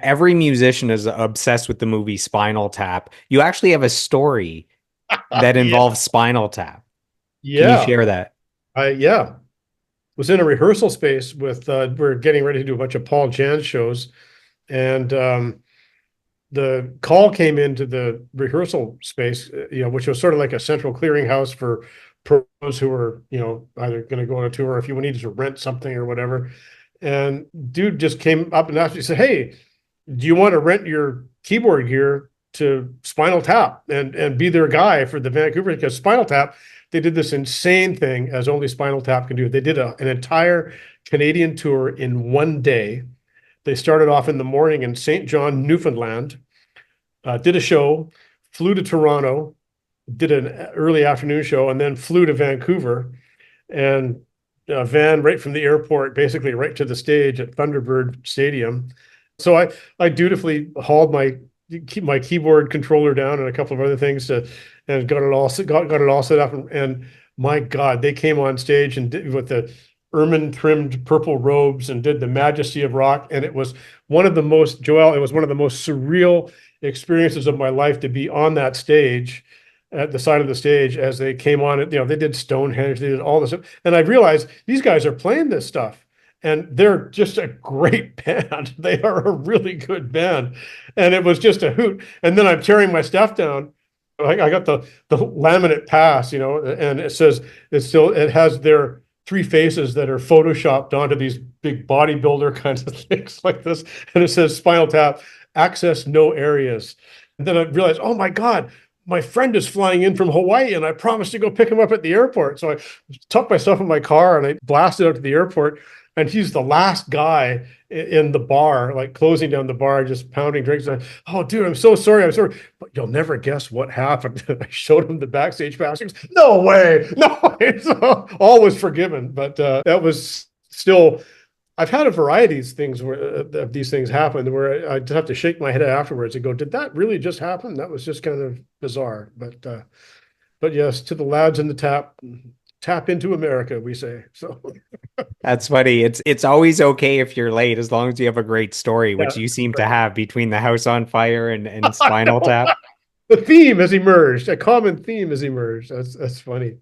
Every musician is obsessed with the movie Spinal Tap. You actually have a story that Yeah. involves Spinal Tap. Can you Yeah. share that? Yeah. Was in a rehearsal space with we're getting ready to do a bunch of Paul Jan's shows, and the call came into the rehearsal space, which was sort of like a central clearinghouse for pros who were, either going to go on a tour or if you needed to rent something or whatever. And dude just came up and asked me, said, "Hey, do you want to rent your keyboard gear to Spinal Tap and be their guy for the Vancouver?" Because Spinal Tap, they did this insane thing as only Spinal Tap can do. They did an entire Canadian tour in one day. They started off in the morning in St. John, Newfoundland, did a show, flew to Toronto, did an early afternoon show, and then flew to Vancouver and van right from the airport, basically right to the stage at Thunderbird Stadium. So I dutifully hauled my keyboard controller down and a couple of other things and got it all set up and my God, they came on stage and did with the ermine trimmed purple robes and did the Majesty of Rock, and it was one of the most Joel, it was one of the most surreal experiences of my life to be on that stage at the side of the stage as they came on it. They did Stonehenge, they did all this, and I realized these guys are playing this stuff and they're just a great band. They are a really good band. And it was just a hoot. And then I'm tearing my stuff down. I got the laminate pass, and it has their three faces that are photoshopped onto these big bodybuilder kinds of things like this. And it says Spinal Tap, access no areas. And then I realized, oh my God, my friend is flying in from Hawaii and I promised to go pick him up at the airport. So I tucked myself in my car and I blasted out to the airport. And he's the last guy in the bar, like closing down the bar, just pounding drinks. Oh, dude, I'm so sorry. I'm sorry. But you'll never guess what happened. I showed him the backstage pass. He goes, no way. No way. So all was forgiven. But that was still, I've had a variety of things of these things happen where I just have to shake my head afterwards and go, did that really just happen? That was just kind of bizarre. But yes, to the lads in the tap into America, we say. So That's funny. It's always okay if you're late as long as you have a great story, yeah, which you seem to right. have between the house on fire and Spinal Tap. The theme has emerged. A common theme has emerged. That's funny.